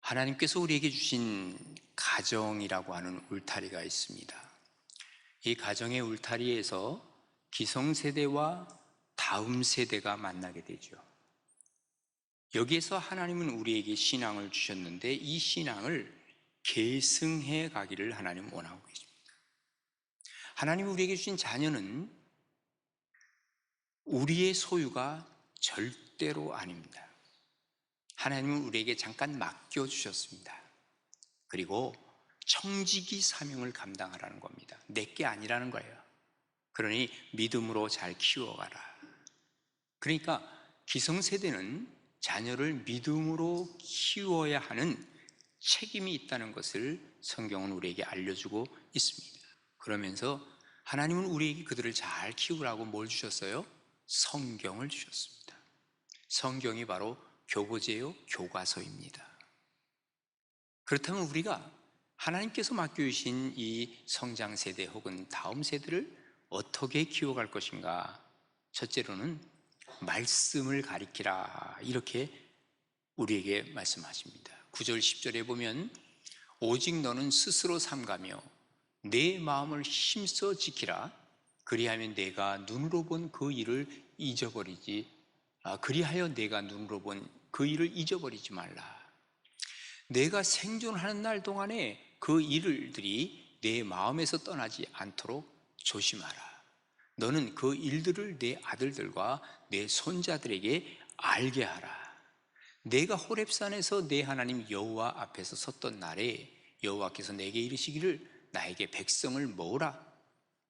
하나님께서 우리에게 주신 가정이라고 하는 울타리가 있습니다. 이 가정의 울타리에서 기성세대와 다음 세대가 만나게 되죠. 여기에서 하나님은 우리에게 신앙을 주셨는데 이 신앙을 계승해 가기를 하나님은 원하고 계십니다. 하나님이 우리에게 주신 자녀는 우리의 소유가 절대로 아닙니다. 하나님은 우리에게 잠깐 맡겨주셨습니다. 그리고 청지기 사명을 감당하라는 겁니다. 내게 아니라는 거예요. 그러니 믿음으로 잘 키워가라. 그러니까 기성세대는 자녀를 믿음으로 키워야 하는 책임이 있다는 것을 성경은 우리에게 알려주고 있습니다. 그러면서 하나님은 우리에게 그들을 잘 키우라고 뭘 주셨어요? 성경을 주셨습니다. 성경이 바로 교보제요, 교과서입니다. 그렇다면 우리가 하나님께서 맡겨주신 이 성장 세대 혹은 다음 세대를 어떻게 키워갈 것인가? 첫째로는 말씀을 가리키라, 이렇게 우리에게 말씀하십니다. 9절 10절에 보면 오직 너는 스스로 삼가며 내 마음을 힘써 지키라. 그리하면 내가 눈으로 본 그 일을 그리하여 내가 눈으로 본 그 일을 잊어버리지 말라. 내가 생존하는 날 동안에 그 일들이 내 마음에서 떠나지 않도록 조심하라. 너는 그 일들을 내 아들들과 내 손자들에게 알게 하라. 내가 호렙산에서 내 하나님 여호와 앞에서 섰던 날에 여호와께서 내게 이르시기를 나에게 백성을 모으라.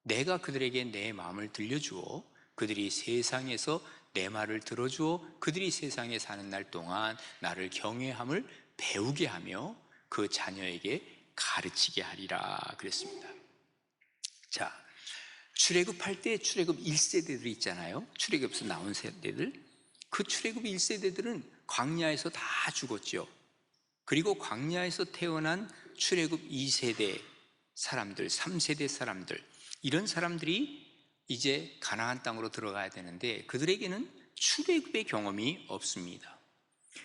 내가 그들에게 내 마음을 들려주어 그들이 세상에서 내 말을 들어주어 그들이 세상에 사는 날 동안 나를 경외함을 배우게 하며 그 자녀에게 가르치게 하리라 그랬습니다. 자, 출애굽할 때 출애굽 1세대들이 있잖아요. 출애굽에서 나온 세대들. 그 출애굽 1세대들은 광야에서 다 죽었죠. 그리고 광야에서 태어난 출애굽 2세대 사람들, 3세대 사람들, 이런 사람들이 이제 가나안 땅으로 들어가야 되는데 그들에게는 출애굽의 경험이 없습니다.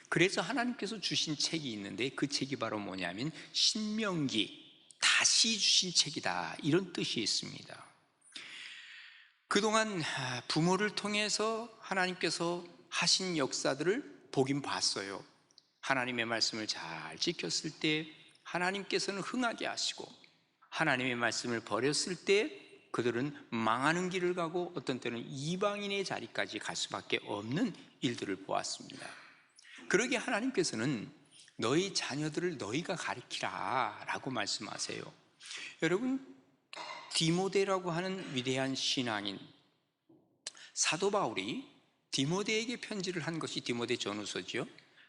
그래서 하나님께서 주신 책이 있는데 그 책이 바로 뭐냐면 신명기, 다시 주신 책이다, 이런 뜻이 있습니다. 그동안 부모를 통해서 하나님께서 하신 역사들을 보긴 봤어요. 하나님의 말씀을 잘 지켰을 때 하나님께서는 흥하게 하시고, 하나님의 말씀을 버렸을 때 그들은 망하는 길을 가고 어떤 때는 이방인의 자리까지 갈 수밖에 없는 일들을 보았습니다. 그러기에 하나님께서는 너희 자녀들을 너희가 가르치라 라고 말씀하세요. 여러분, 디모데라고 하는 위대한 신앙인 사도 바울이 디모데에게 편지를 한 것이 디모데 전후서죠.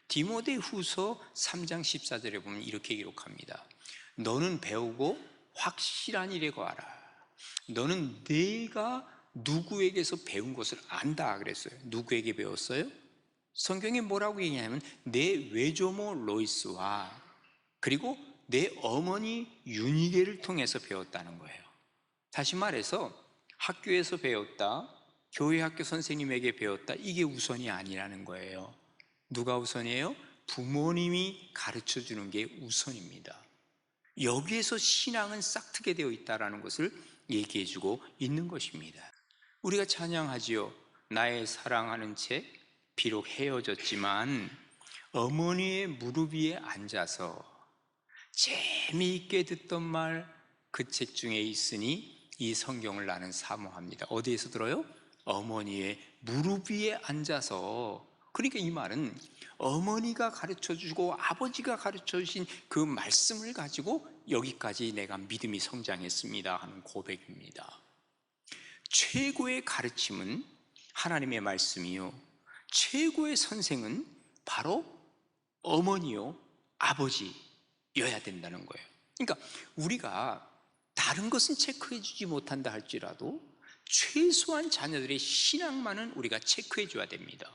디모데 후서 3장 14절에 보면 이렇게 기록합니다. 너는 배우고 확실한 일에 거하라. 너는 내가 누구에게서 배운 것을 안다 그랬어요. 누구에게 배웠어요? 성경에 뭐라고 얘기하냐면 내 외조모 로이스와 그리고 내 어머니 유니게를 통해서 배웠다는 거예요. 다시 말해서 학교에서 배웠다, 교회 학교 선생님에게 배웠다, 이게 우선이 아니라는 거예요. 누가 우선이에요? 부모님이 가르쳐 주는 게 우선입니다. 여기에서 신앙은 싹트게 되어 있다는 것을 얘기해 주고 있는 것입니다. 우리가 찬양하지요. 나의 사랑하는 채 비록 헤어졌지만 어머니의 무릎 위에 앉아서 재미있게 듣던 말, 그 책 중에 있으니 이 성경을 나는 사모합니다. 어디에서 들어요? 어머니의 무릎 위에 앉아서. 그러니까 이 말은 어머니가 가르쳐주고 아버지가 가르쳐주신 그 말씀을 가지고 여기까지 내가 믿음이 성장했습니다 하는 고백입니다. 최고의 가르침은 하나님의 말씀이요, 최고의 선생은 바로 어머니요, 아버지여야 된다는 거예요. 그러니까 우리가 다른 것은 체크해 주지 못한다 할지라도 최소한 자녀들의 신앙만은 우리가 체크해 줘야 됩니다.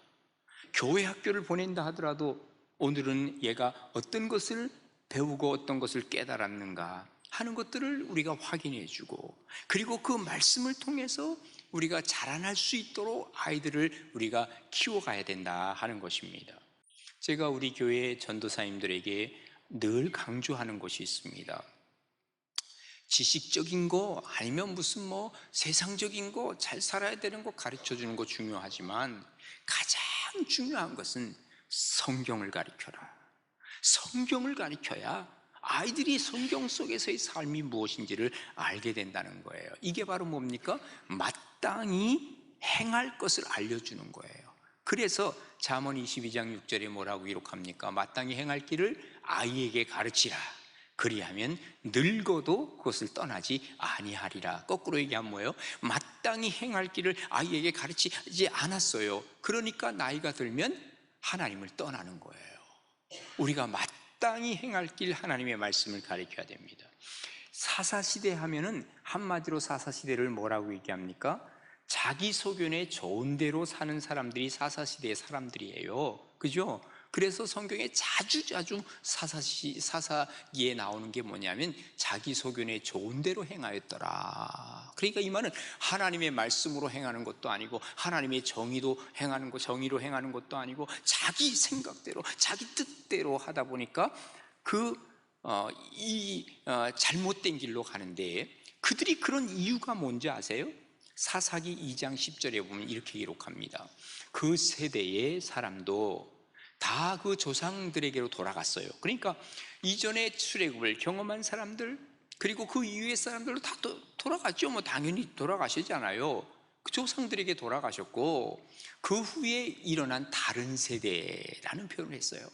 교회 학교를 보낸다 하더라도 오늘은 얘가 어떤 것을 배우고 어떤 것을 깨달았는가 하는 것들을 우리가 확인해 주고, 그리고 그 말씀을 통해서 우리가 자라날 수 있도록 아이들을 우리가 키워가야 된다 하는 것입니다. 제가 우리 교회 전도사님들에게 늘 강조하는 것이 있습니다. 지식적인 거 아니면 무슨 뭐 세상적인 거 잘 살아야 되는 거 가르쳐 주는 거 중요하지만 가장 중요한 것은 성경을 가르쳐라. 성경을 가르쳐야 아이들이 성경 속에서의 삶이 무엇인지를 알게 된다는 거예요. 이게 바로 뭡니까? 마땅히 행할 것을 알려주는 거예요. 그래서 잠언 22장 6절에 뭐라고 기록합니까? 마땅히 행할 길을 아이에게 가르치라. 그리하면 늙어도 그것을 떠나지 아니하리라. 거꾸로 얘기하면 뭐예요? 마땅히 행할 길을 아이에게 가르치지 않았어요. 그러니까 나이가 들면 하나님을 떠나는 거예요. 우리가 마땅히 행할 길 하나님의 말씀을 가르쳐야 됩니다. 사사시대 하면은 한마디로 사사시대를 뭐라고 얘기합니까? 자기 소견에 좋은 대로 사는 사람들이 사사시대의 사람들이에요. 그죠? 그래서 성경에 자주 사사기에 나오는 게 뭐냐면 자기 소견에 좋은 대로 행하였더라. 그러니까 이 말은 하나님의 말씀으로 행하는 것도 아니고 하나님의 정의로 행하는 것도 아니고 자기 생각대로 자기 뜻대로 하다 보니까 잘못된 길로 가는데, 그들이 그런 이유가 뭔지 아세요? 사사기 2장 10절에 보면 이렇게 기록합니다. 그 세대의 사람도 다 그 조상들에게로 돌아갔어요. 그러니까 이전에 출애굽을 경험한 사람들, 그리고 그 이후의 사람들도 다 돌아갔죠. 뭐 당연히 돌아가시잖아요. 그 조상들에게 돌아가셨고, 그 후에 일어난 다른 세대라는 표현을 했어요.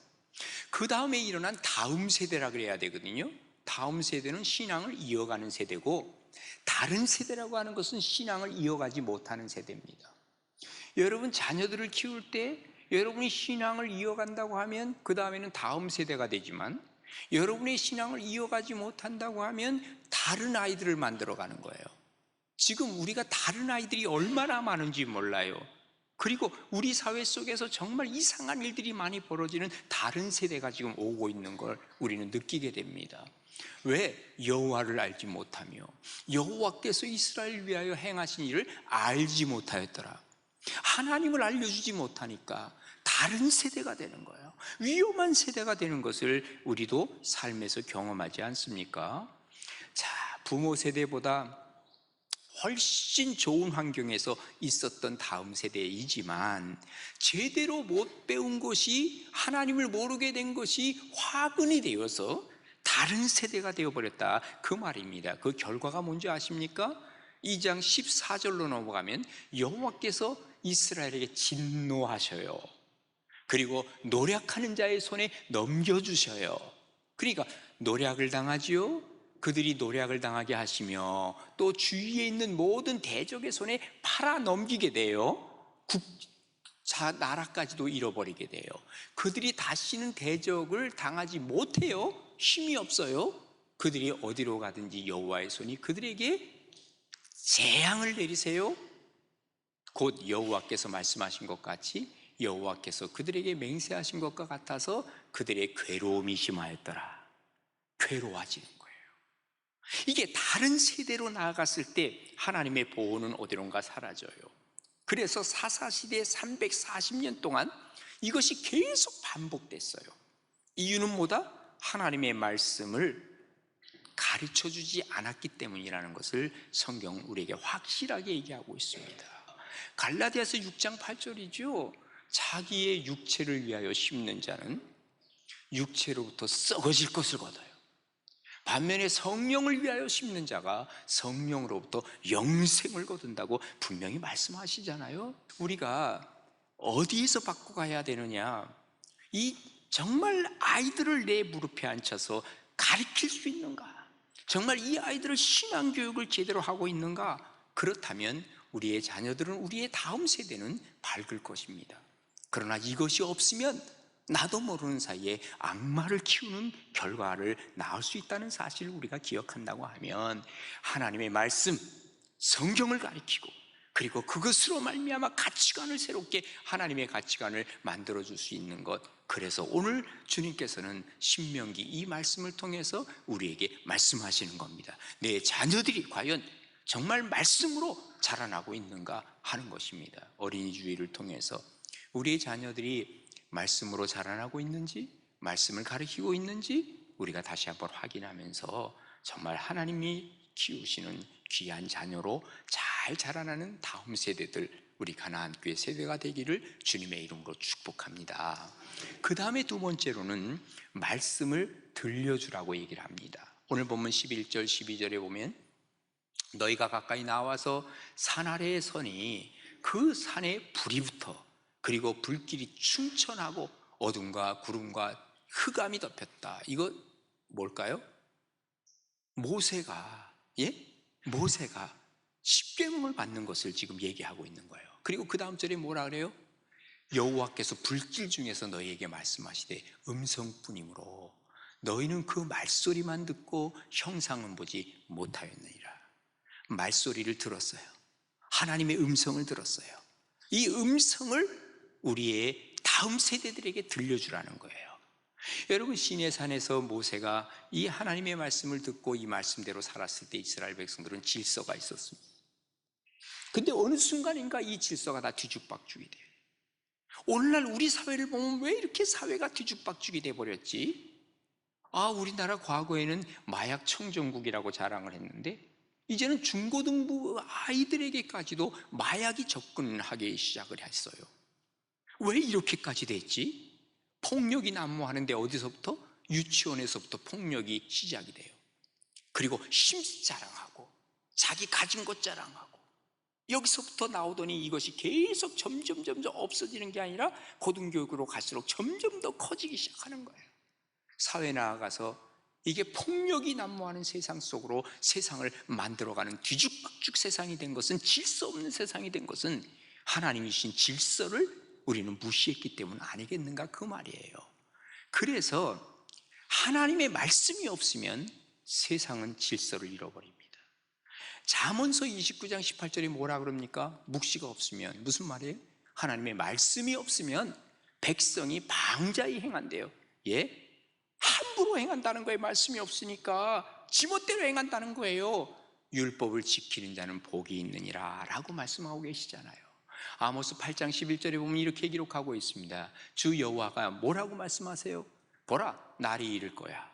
그 다음에 일어난 다음 세대라 그래야 되거든요. 다음 세대는 신앙을 이어가는 세대고, 다른 세대라고 하는 것은 신앙을 이어가지 못하는 세대입니다. 여러분 자녀들을 키울 때 여러분이 신앙을 이어간다고 하면 그 다음에는 다음 세대가 되지만, 여러분의 신앙을 이어가지 못한다고 하면 다른 아이들을 만들어가는 거예요. 지금 우리가 다른 아이들이 얼마나 많은지 몰라요. 그리고 우리 사회 속에서 정말 이상한 일들이 많이 벌어지는 다른 세대가 지금 오고 있는 걸 우리는 느끼게 됩니다. 왜? 여호와를 알지 못하며 여호와께서 이스라엘을 위하여 행하신 일을 알지 못하였더라. 하나님을 알려주지 못하니까 다른 세대가 되는 거예요. 위험한 세대가 되는 것을 우리도 삶에서 경험하지 않습니까? 자, 부모 세대보다 훨씬 좋은 환경에서 있었던 다음 세대이지만 제대로 못 배운 것이, 하나님을 모르게 된 것이 화근이 되어서 다른 세대가 되어버렸다, 그 말입니다. 그 결과가 뭔지 아십니까? 2장 14절로 넘어가면 여호와께서 이스라엘에게 진노하셔요. 그리고 노략하는 자의 손에 넘겨주셔요. 그러니까 노략을 당하지요. 그들이 노략을 당하게 하시며 또 주위에 있는 모든 대적의 손에 팔아 넘기게 돼요. 나라까지도 잃어버리게 돼요. 그들이 다시는 대적을 당하지 못해요. 힘이 없어요. 그들이 어디로 가든지 여호와의 손이 그들에게 재앙을 내리세요. 곧 여호와께서 말씀하신 것 같이 여호와께서 그들에게 맹세하신 것과 같아서 그들의 괴로움이 심하였더라. 괴로워지는 거예요. 이게 다른 세대로 나아갔을 때 하나님의 보호는 어디론가 사라져요. 그래서 사사시대 340년 동안 이것이 계속 반복됐어요. 이유는 뭐다? 하나님의 말씀을 가르쳐주지 않았기 때문이라는 것을 성경은 우리에게 확실하게 얘기하고 있습니다. 갈라디아서 6장 8절이죠. 자기의 육체를 위하여 심는 자는 육체로부터 썩어질 것을 거둬요. 반면에 성령을 위하여 심는 자가 성령으로부터 영생을 거둔다고 분명히 말씀하시잖아요. 우리가 어디에서 바꿔가야 되느냐, 이 정말 아이들을 내 무릎에 앉혀서 가르칠 수 있는가? 정말 이 아이들을 신앙교육을 제대로 하고 있는가? 그렇다면 우리의 자녀들은, 우리의 다음 세대는 밝을 것입니다. 그러나 이것이 없으면 나도 모르는 사이에 악마를 키우는 결과를 낳을 수 있다는 사실을 우리가 기억한다고 하면, 하나님의 말씀, 성경을 가르치고 그리고 그것으로 말미암아 가치관을 새롭게, 하나님의 가치관을 만들어줄 수 있는 것, 그래서 오늘 주님께서는 신명기 이 말씀을 통해서 우리에게 말씀하시는 겁니다. 내 자녀들이 과연 정말 말씀으로 자라나고 있는가 하는 것입니다. 어린이 주일을 통해서 우리의 자녀들이 말씀으로 자라나고 있는지, 말씀을 가르치고 있는지, 우리가 다시 한번 확인하면서 정말 하나님이 키우시는 귀한 자녀로 잘 자라나는 다음 세대들, 우리 가나안 교회 세대가 되기를 주님의 이름으로 축복합니다. 그 다음에 두 번째로는 말씀을 들려주라고 얘기를 합니다. 오늘 본문 11절 12절에 보면 너희가 가까이 나와서 산 아래에 서니 그 산에 불이 붙어 그리고 불길이 충천하고 어둠과 구름과 흑암이 덮였다. 이거 뭘까요? 모세가 십계명을 받는 것을 지금 얘기하고 있는 거예요. 그리고 그 다음 절에 뭐라 그래요? 여호와께서 불길 중에서 너희에게 말씀하시되 음성뿐이므로 너희는 그 말소리만 듣고 형상은 보지 못하였느니라. 말소리를 들었어요. 하나님의 음성을 들었어요. 이 음성을 우리의 다음 세대들에게 들려주라는 거예요. 여러분, 시내산에서 모세가 이 하나님의 말씀을 듣고 이 말씀대로 살았을 때 이스라엘 백성들은 질서가 있었습니다. 근데 어느 순간인가 이 질서가 다 뒤죽박죽이 돼요. 오늘날 우리 사회를 보면 왜 이렇게 사회가 뒤죽박죽이 돼버렸지? 우리나라 과거에는 마약 청정국이라고 자랑을 했는데 이제는 중고등부 아이들에게까지도 마약이 접근하기 시작을 했어요. 왜 이렇게까지 됐지? 폭력이 난무하는데 어디서부터? 유치원에서부터 폭력이 시작이 돼요. 그리고 심지 자랑하고 자기 가진 것 자랑하고 여기서부터 나오더니 이것이 계속 점점 없어지는 게 아니라 고등교육으로 갈수록 점점 더 커지기 시작하는 거예요. 사회 나아가서 이게 폭력이 난무하는 세상 속으로 세상을 만들어가는 뒤죽박죽 세상이 된 것은, 질서 없는 세상이 된 것은 하나님이신 질서를 우리는 무시했기 때문 아니겠는가, 그 말이에요. 그래서 하나님의 말씀이 없으면 세상은 질서를 잃어버립니다. 잠언서 29장 18절에 뭐라 그럽니까? 묵시가 없으면, 무슨 말이에요? 하나님의 말씀이 없으면 백성이 방자히 행한대요. 함부로 행한다는 거예요. 말씀이 없으니까 지멋대로 행한다는 거예요. 율법을 지키는 자는 복이 있느니라 라고 말씀하고 계시잖아요. 아모스 8장 11절에 보면 이렇게 기록하고 있습니다. 주 여호와가 뭐라고 말씀하세요? 보라, 날이 이를 거야.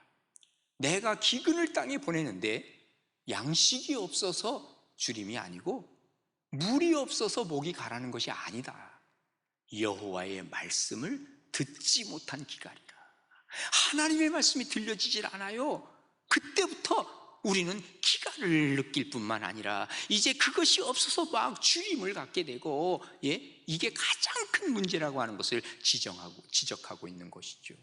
내가 기근을 땅에 보내는데 양식이 없어서 주림이 아니고 물이 없어서 목이 가라는 것이 아니다. 여호와의 말씀을 듣지 못한 기갈이라. 하나님의 말씀이 들려지질 않아요. 그때부터 우리는 기갈을 느낄 뿐만 아니라 이제 그것이 없어서 막 주림을 갖게 되고, 이게 가장 큰 문제라고 하는 것을 지적하고 있는 것이죠.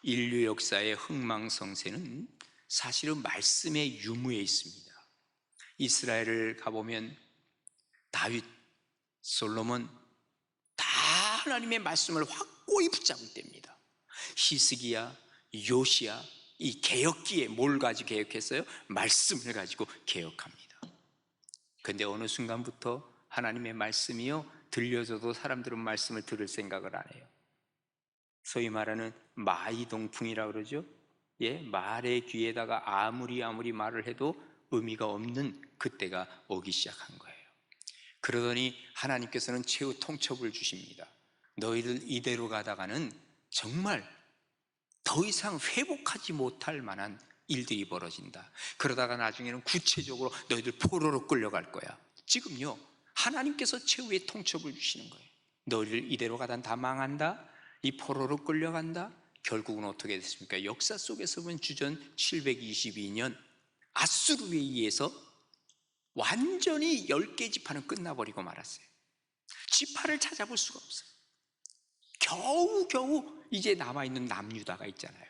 인류 역사의 흥망성쇠는 사실은 말씀의 유무에 있습니다. 이스라엘을 가보면 다윗, 솔로몬 다 하나님의 말씀을 확고히 붙잡을 때입니다. 히스기야, 요시야, 이 개혁기에 뭘 가지고 개혁했어요? 말씀을 가지고 개혁합니다. 그런데 어느 순간부터 하나님의 말씀이요, 들려줘도 사람들은 말씀을 들을 생각을 안 해요. 소위 말하는 마이동풍이라고 그러죠. 말의 귀에다가 아무리 말을 해도 의미가 없는 그때가 오기 시작한 거예요. 그러더니 하나님께서는 최후 통첩을 주십니다. 너희들 이대로 가다가는 정말 더 이상 회복하지 못할 만한 일들이 벌어진다. 그러다가 나중에는 구체적으로 너희들 포로로 끌려갈 거야. 지금요, 하나님께서 최후의 통첩을 주시는 거예요. 너희들 이대로 가다는 다 망한다. 이 포로로 끌려간다. 결국은 어떻게 됐습니까? 역사 속에서 보면 주전 722년 아수르에 의해서 완전히 10개 지파는 끝나버리고 말았어요. 지파를 찾아볼 수가 없어요. 겨우 이제 남아있는 남유다가 있잖아요.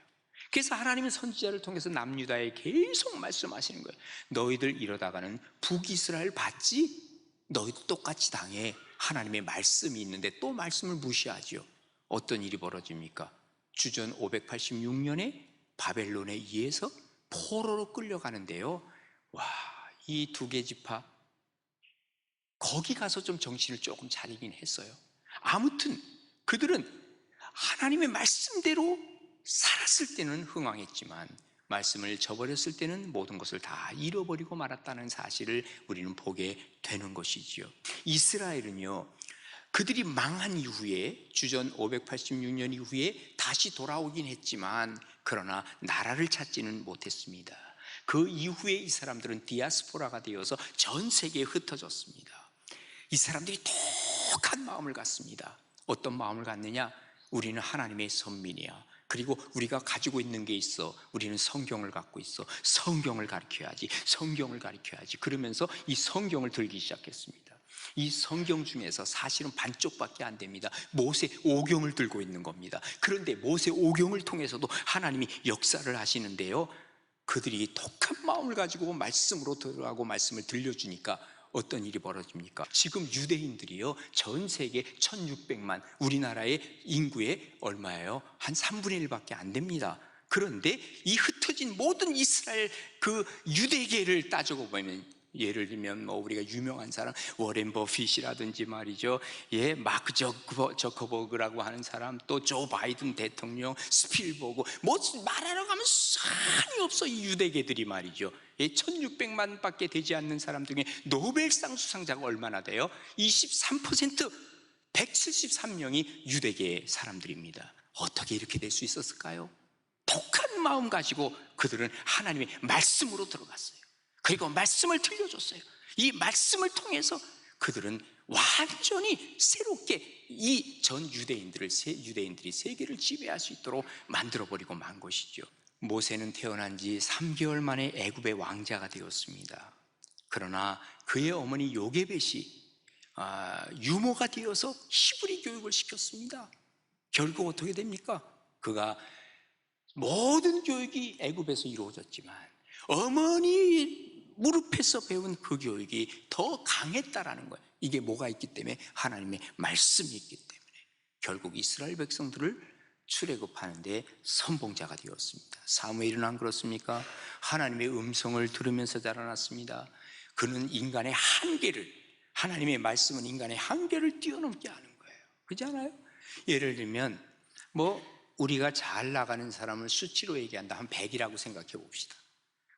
그래서 하나님은 선지자를 통해서 남유다에 계속 말씀하시는 거예요. 너희들 이러다가는 북이스라엘 봤지? 너희도 똑같이 당해. 하나님의 말씀이 있는데 또 말씀을 무시하지요. 어떤 일이 벌어집니까? 주전 586년에 바벨론에 의해서 포로로 끌려가는데요, 이 2개 지파 거기 가서 좀 정신을 조금 차리긴 했어요. 아무튼 그들은 하나님의 말씀대로 살았을 때는 흥왕했지만 말씀을 저버렸을 때는 모든 것을 다 잃어버리고 말았다는 사실을 우리는 보게 되는 것이지요. 이스라엘은요, 그들이 망한 이후에 주전 586년 이후에 다시 돌아오긴 했지만 그러나 나라를 찾지는 못했습니다. 그 이후에 이 사람들은 디아스포라가 되어서 전 세계에 흩어졌습니다. 이 사람들이 독한 마음을 갖습니다. 어떤 마음을 갖느냐? 우리는 하나님의 선민이야. 그리고 우리가 가지고 있는 게 있어. 우리는 성경을 갖고 있어. 성경을 가르쳐야지. 성경을 가르쳐야지. 그러면서 이 성경을 들기 시작했습니다. 이 성경 중에서 사실은 반쪽밖에 안 됩니다. 모세 오경을 들고 있는 겁니다. 그런데 모세 오경을 통해서도 하나님이 역사를 하시는데요, 그들이 독한 마음을 가지고 말씀으로 들어가고 말씀을 들려주니까 어떤 일이 벌어집니까? 지금 유대인들이요, 전 세계 1600만, 우리나라의 인구의 얼마예요? 한 3분의 1밖에 안 됩니다. 그런데 이 흩어진 모든 이스라엘 그 유대계를 따지고 보면, 예를 들면 뭐 우리가 유명한 사람 워렌 버핏이라든지 말이죠, 예, 마크 저커버그라고 하는 사람, 또 조 바이든 대통령, 스필버그, 뭐 말하러 가면 산이 없어. 이 유대계들이 말이죠, 예, 1600만밖에 되지 않는 사람 중에 노벨상 수상자가 얼마나 돼요? 23%, 173명이 유대계 사람들입니다. 어떻게 이렇게 될 수 있었을까요? 독한 마음 가지고 그들은 하나님의 말씀으로 들어갔어요. 그리고 말씀을 들려줬어요. 이 말씀을 통해서 그들은 완전히 새롭게 이 전 유대인들이 세계를 지배할 수 있도록 만들어버리고 만 것이죠. 모세는 태어난 지 3개월 만에 애굽의 왕자가 되었습니다. 그러나 그의 어머니 요게벳이 유모가 되어서 히브리 교육을 시켰습니다. 결국 어떻게 됩니까? 그가 모든 교육이 애굽에서 이루어졌지만 어머니 무릎에서 배운 그 교육이 더 강했다라는 거예요. 이게 뭐가 있기 때문에? 하나님의 말씀이 있기 때문에. 결국 이스라엘 백성들을 출애굽하는데 선봉자가 되었습니다. 사무엘은 안 그렇습니까? 하나님의 음성을 들으면서 자라났습니다. 그는 인간의 한계를, 하나님의 말씀은 인간의 한계를 뛰어넘게 하는 거예요. 그렇지 않아요? 예를 들면 뭐 우리가 잘 나가는 사람을 수치로 얘기한다, 한 100이라고 생각해 봅시다.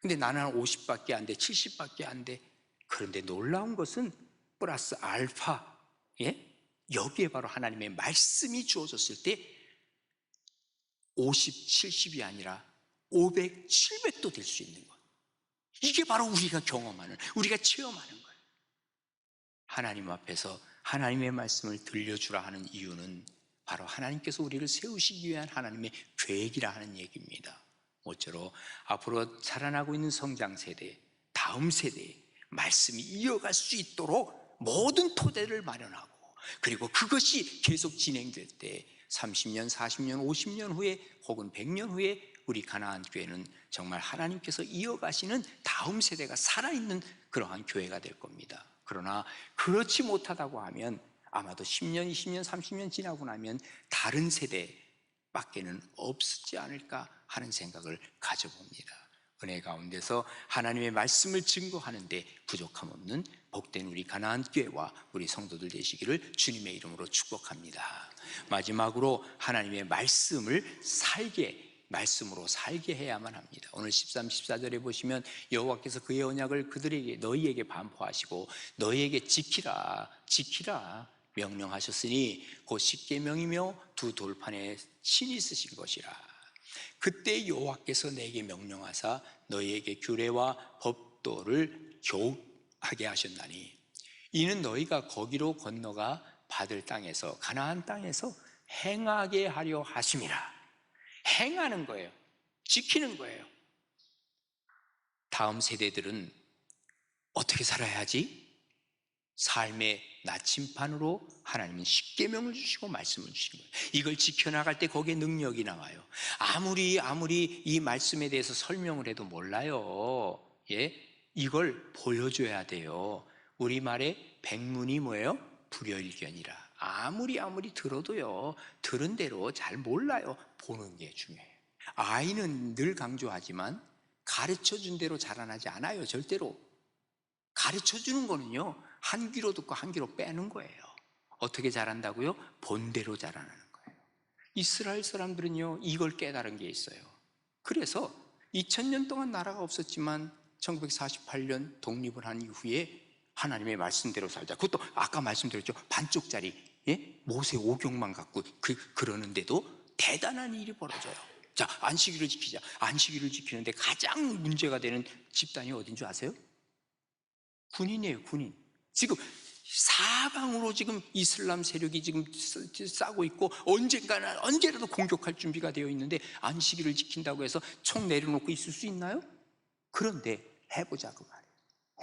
근데 나는 한 50밖에 안 돼, 70밖에 안 돼. 그런데 놀라운 것은 플러스 알파, 예? 여기에 바로 하나님의 말씀이 주어졌을 때 50, 70이 아니라 500, 700도 될 수 있는 것. 이게 바로 우리가 경험하는, 우리가 체험하는 거예요. 하나님 앞에서 하나님의 말씀을 들려주라 하는 이유는 바로 하나님께서 우리를 세우시기 위한 하나님의 계획이라 하는 얘기입니다. 모쪼록 앞으로 자라나고 있는 성장 세대, 다음 세대에 말씀이 이어갈 수 있도록 모든 토대를 마련하고, 그리고 그것이 계속 진행될 때 30년, 40년, 50년 후에 혹은 100년 후에 우리 가나안 교회는 정말 하나님께서 이어가시는 다음 세대가 살아있는 그러한 교회가 될 겁니다. 그러나 그렇지 못하다고 하면 아마도 10년, 20년, 30년 지나고 나면 다른 세대밖에는 없지 않을까 하는 생각을 가져봅니다. 은혜 가운데서 하나님의 말씀을 증거하는데 부족함 없는 복된 우리 가나안 교회와 우리 성도들 되시기를 주님의 이름으로 축복합니다. 마지막으로 하나님의 말씀을 말씀으로 살게 해야만 합니다. 오늘 13, 14절에 보시면 여호와께서 그의 언약을 너희에게 반포하시고 너희에게 지키라 명령하셨으니 곧 십계명이며 두 돌판에 신이 쓰신 것이라. 그때 여호와께서 내게 명령하사 너희에게 규례와 법도를 교훈하게 하셨나니 이는 너희가 거기로 건너가 받을 땅에서, 가나안 땅에서 행하게 하려 하심이라. 행하는 거예요. 지키는 거예요. 다음 세대들은 어떻게 살아야 하지? 삶의 나침판으로 하나님은 십계명을 주시고 말씀을 주시는 거예요. 이걸 지켜나갈 때 거기에 능력이 나와요. 아무리 이 말씀에 대해서 설명을 해도 몰라요. 예? 이걸 보여줘야 돼요. 우리말에 백문이 뭐예요? 불여일견이라. 아무리 들어도요, 들은 대로 잘 몰라요. 보는 게 중요해요. 아이는 늘 강조하지만 가르쳐준 대로 자라나지 않아요. 절대로. 가르쳐주는 거는요, 한 귀로 듣고 한 귀로 빼는 거예요. 어떻게 자란다고요? 본대로 자라나는 거예요. 이스라엘 사람들은요, 이걸 깨달은 게 있어요. 그래서 2000년 동안 나라가 없었지만 1948년 독립을 한 이후에 하나님의 말씀대로 살자. 그것도 아까 말씀드렸죠, 반쪽짜리 예? 모세 오경만 갖고 그러는데도 대단한 일이 벌어져요. 자, 안식일을 지키자. 안식일을 지키는데 가장 문제가 되는 집단이 어딘 줄 아세요? 군인이에요, 군인. 지금 사방으로 지금 이슬람 세력이 지금 싸고 있고 언제라도 공격할 준비가 되어 있는데 안식일을 지킨다고 해서 총 내려놓고 있을 수 있나요? 그런데 해보자 그 말이에요.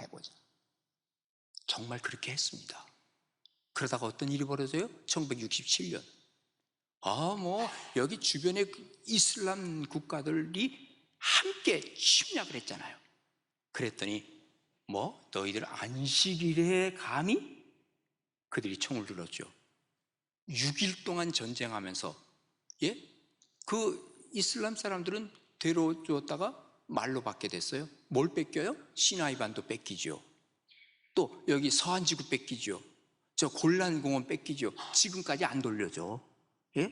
해보자. 정말 그렇게 했습니다. 그러다가 어떤 일이 벌어져요? 1967년. 여기 주변의 이슬람 국가들이 함께 침략을 했잖아요. 그랬더니 너희들 안식일에 감히? 그들이 총을 들었죠. 6일 동안 전쟁하면서, 예? 그 이슬람 사람들은 데려주었다가 말로 받게 됐어요. 뭘 뺏겨요? 시나이반도 뺏기죠. 또 여기 서한지구 뺏기죠. 저 골란공원 뺏기죠. 지금까지 안 돌려줘. 예?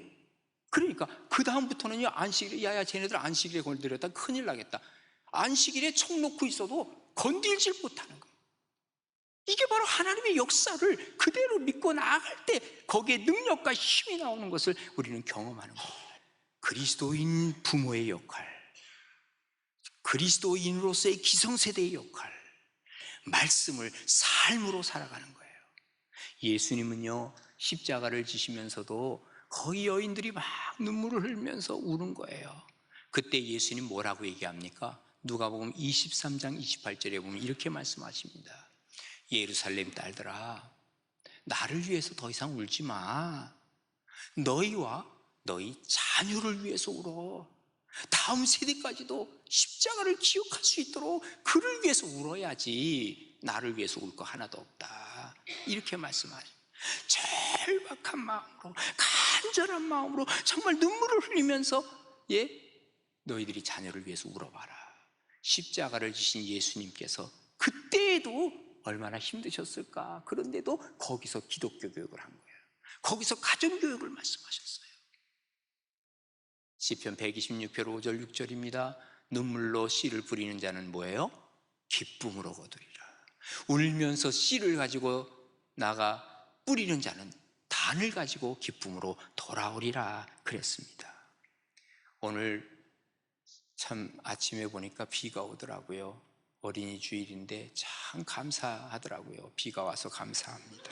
그러니까 그 다음부터는요, 안식일에, 야야 쟤네들 안식일에 건드렸다 큰일 나겠다. 안식일에 총 놓고 있어도 건들질 못하는 거예요. 이게 바로 하나님의 역사를 그대로 믿고 나아갈 때 거기에 능력과 힘이 나오는 것을 우리는 경험하는 거예요. 그리스도인 부모의 역할, 그리스도인으로서의 기성세대의 역할, 말씀을 삶으로 살아가는 거예요. 예수님은요, 십자가를 지시면서도 거의 여인들이 막 눈물을 흘리면서 우는 거예요. 그때 예수님 뭐라고 얘기합니까? 누가복음 23장 28절에 보면 이렇게 말씀하십니다. 예루살렘 딸들아, 나를 위해서 더 이상 울지 마. 너희와 너희 자녀를 위해서 울어. 다음 세대까지도 십자가를 기억할 수 있도록 그를 위해서 울어야지. 나를 위해서 울 거 하나도 없다. 이렇게 말씀하죠. 절박한 마음으로, 간절한 마음으로 정말 눈물을 흘리면서 너희들이 자녀를 위해서 울어봐라. 십자가를 지신 예수님께서 그때에도 얼마나 힘드셨을까. 그런데도 거기서 기독교 교육을 한 거예요. 거기서 가정교육을 말씀하셨어요. 시편 126편 5절 6절입니다. 눈물로 씨를 뿌리는 자는 뭐예요? 기쁨으로 거두리라. 울면서 씨를 가지고 나가 뿌리는 자는 단을 가지고 기쁨으로 돌아오리라 그랬습니다. 오늘 참 아침에 보니까 비가 오더라고요. 어린이 주일인데 참 감사하더라고요. 비가 와서 감사합니다.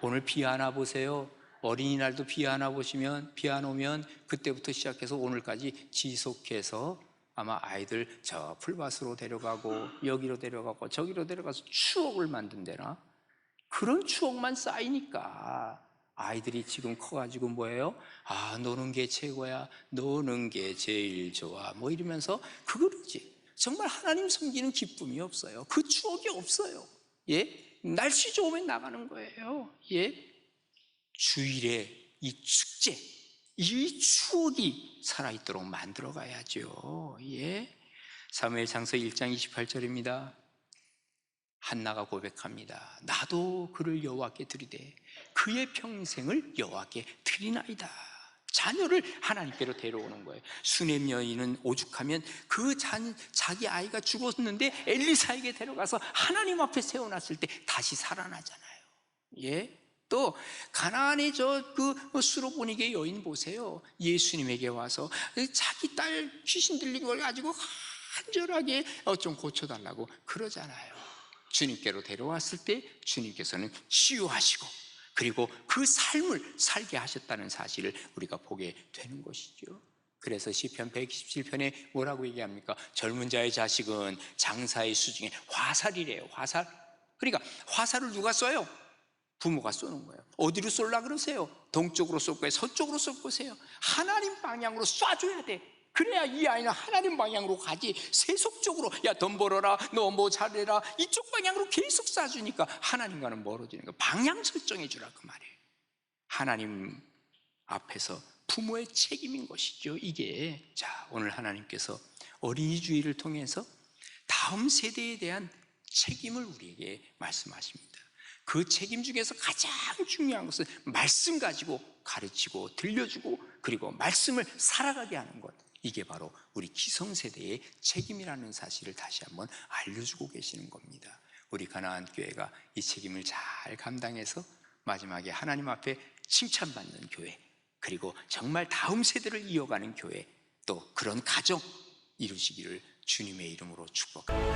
오늘 비 하나 보세요. 어린이날도 비 하나 보시면, 비 안 오면 그때부터 시작해서 오늘까지 지속해서 아마 아이들 저 풀밭으로 데려가고 여기로 데려가고 저기로 데려가서 추억을 만든대나, 그런 추억만 쌓이니까 아이들이 지금 커가지고 뭐예요? 노는 게 최고야, 노는 게 제일 좋아, 이러면서 그거지. 정말 하나님 섬기는 기쁨이 없어요. 그 추억이 없어요. 날씨 좋으면 나가는 거예요. 주일에 이 축제, 이 추억이 살아있도록 만들어 가야죠. 사무엘상서 1장 28절입니다. 한나가 고백합니다. 나도 그를 여호와께 드리되 그의 평생을 여호와께 드리나이다. 자녀를 하나님께로 데려오는 거예요. 수넴 여인은 오죽하면 자기 아이가 죽었는데 엘리사에게 데려가서 하나님 앞에 세워놨을 때 다시 살아나잖아요. 또 가나안의 수로보니게 여인 보세요. 예수님에게 와서 자기 딸 귀신 들린 걸 가지고 간절하게 좀 고쳐달라고 그러잖아요. 주님께로 데려왔을 때 주님께서는 치유하시고 그리고 그 삶을 살게 하셨다는 사실을 우리가 보게 되는 것이죠. 그래서 시편 127편에 뭐라고 얘기합니까? 젊은 자의 자식은 장사의 수중에 화살이래요. 화살. 그러니까 화살을 누가 쏘요? 부모가 쏘는 거예요. 어디로 쏠라 그러세요? 동쪽으로 쏠 거예요? 서쪽으로 쏠 거세요? 하나님 방향으로 쏴줘야 돼. 그래야 이 아이는 하나님 방향으로 가지. 세속적으로 야 돈 벌어라, 너 뭐 잘해라, 이쪽 방향으로 계속 쏴주니까 하나님과는 멀어지는 거예요. 방향 설정해 주라 그 말이에요. 하나님 앞에서 부모의 책임인 것이죠, 이게. 자, 오늘 하나님께서 어린이 주일을 통해서 다음 세대에 대한 책임을 우리에게 말씀하십니다. 그 책임 중에서 가장 중요한 것은 말씀 가지고 가르치고 들려주고 그리고 말씀을 살아가게 하는 것, 이게 바로 우리 기성세대의 책임이라는 사실을 다시 한번 알려주고 계시는 겁니다. 우리 가나안 교회가 이 책임을 잘 감당해서 마지막에 하나님 앞에 칭찬받는 교회, 그리고 정말 다음 세대를 이어가는 교회, 또 그런 가정 이루시기를 주님의 이름으로 축복합니다.